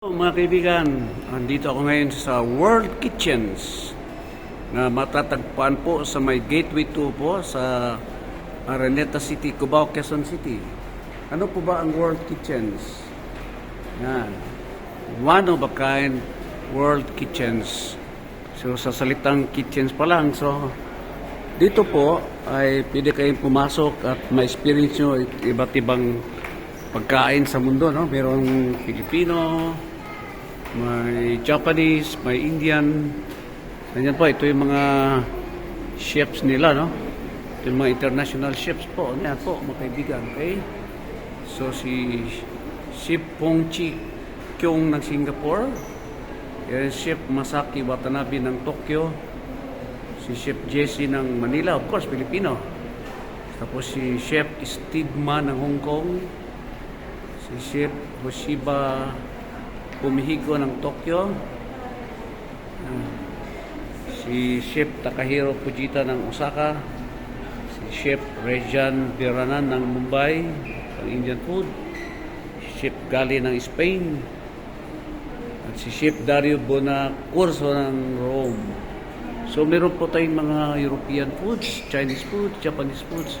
Mga kaibigan, andito ako ngayon sa World Kitchens na matatagpuan po sa may Gateway 2 po sa Araneta City, Cubao, Quezon City. Ano po ba ang World Kitchens? Yan. One of a kind World Kitchens. So sa salitang kitchens pa lang, so dito po ay pwede kayong pumasok at ma-experience nyo iba't ibang pagkain sa mundo, no? Merong Filipino, may Japanese, may Indian. Ganyan po, ito yung mga chefs nila, no? Ito yung mga international chefs po. Yan po, mga kaibigan, okay? So, si Chef Pong Chi Kyung ng Singapore, Chef Masaki Watanabe ng Tokyo, si Chef Jesse ng Manila, of course, Filipino. Tapos si Chef Steve Ma ng Hong Kong, si Chef Hoshiba Pumihiko ng Tokyo, si Chef Takahiro Fujita ng Osaka, si Chef Rejan Biranan ng Mumbai, ang Indian food, si Chef Gali ng Spain, at si Chef Dario Bonacurso ng Rome. So meron po tayong mga European foods, Chinese food, Japanese foods,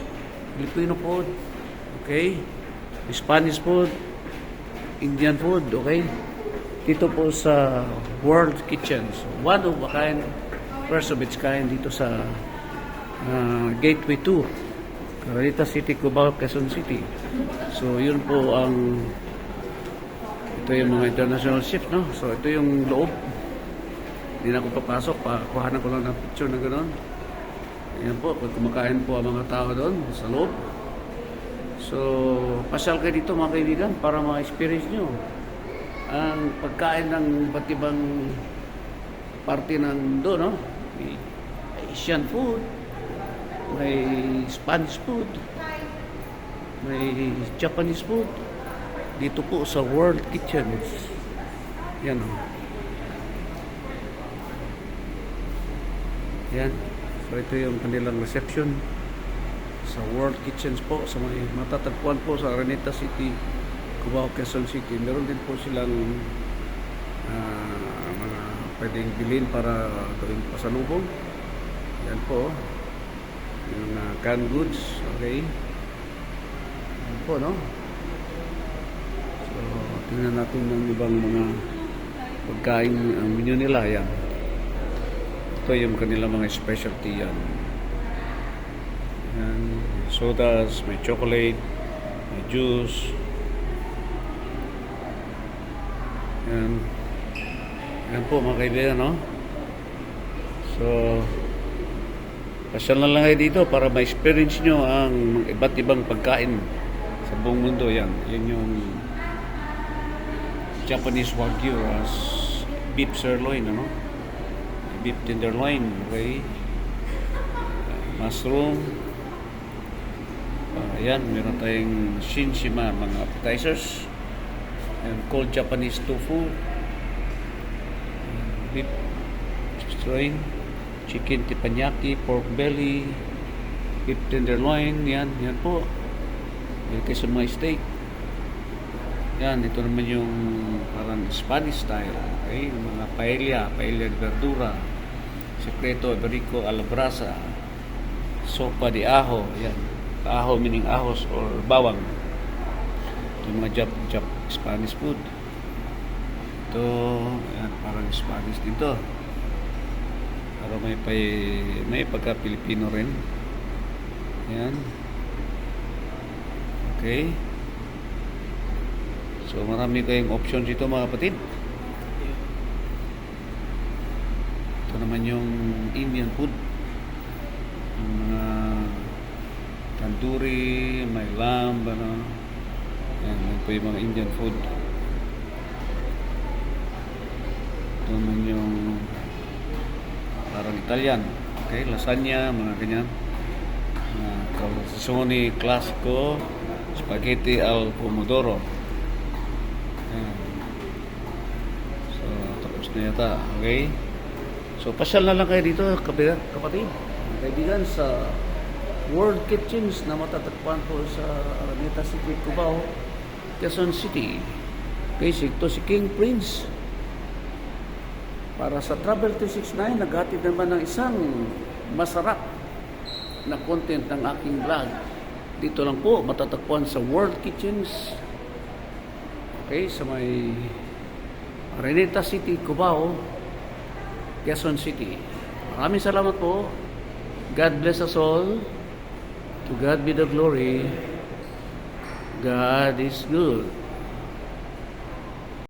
Filipino food, okay? Spanish food, Indian food, okay? Dito po sa World Kitchens. One of a kind, first of its kind dito sa Gateway 2, Araneta City, Cubao, Quezon City. So yun po ang, ito yung mga international chefs, no? So ito yung loob. Hindi na ako papasok, kuhanan ko lang ng picture na gano'n. Ayan po, pag kumakain po ang mga tao doon sa loob. So, pasyal kayo dito mga kaibigan para ma-experience nyo ang pagkain ng iba't ibang parte ng mundo, no? May Asian food, may Spanish food, may Japanese food. Dito po sa World Kitchens. Yan, o. Yan. So, ito yung kanilang reception sa World Kitchens po, sa may matatagpuan po sa Araneta City, Cubao, Quezon City. Meron din po silang mga pwedeng bilhin para gawing pasalubong. Yan po, yung canned goods, okay. Yan po, no? So, tingnan natin ng ibang mga pagkain, ang menu nila. Yan. Ito yung kanilang mga specialty. Yan. Yan. Sodas, may chocolate, may juice. Yan. Yan po mga kaibigan, no? So, pasyal na lang kayo dito para ma-experience nyo ang iba't ibang pagkain sa buong mundo. Yan. Yan yung Japanese Wagyu as beef sirloin, ano? Beef tenderloin, okay? Mushroom. Ayan, meron tayong shinshima, mga appetizers. And cold Japanese tofu, beef sirloin, chicken teppanyaki, pork belly, beef tenderloin. Yan po. Dito sa mga steak. Yan, ito naman yung parang Spanish style, okay? Mga paella de verdura, secreto iberico a la brasa, sopa de ajo. Yan, ajo meaning ahos or bawang. Yung mga Spanish food. Ito, yan, parang Spanish dito. Pero may pagka-Pilipino rin. Yan. Okay. So, marami kayong options dito mga kapatid. Ito naman yung Indian food. Yung mga tandoori, may lamb, ano. Yan po yung mga Indian food. Ito naman yung parang Italian. Okay, lasagna, mga ganyan. Calzone classico, spaghetti al pomodoro. Yan. So, tapos na yata. Okay. So, pasyal na lang kayo dito, kapatid. Kaibigan, sa World Kitchens na matatagpuan po sa Araneta City, Cubao, Quezon City. Okay, ito si King Prince. Para sa Travel 269, naghatid naman ng isang masarap na content ng aking vlog. Dito lang po, matatagpuan sa World Kitchens. Okay, sa may Araneta City, Cubao, Quezon City. Maraming salamat po. God bless us all. To God be the glory. God is good.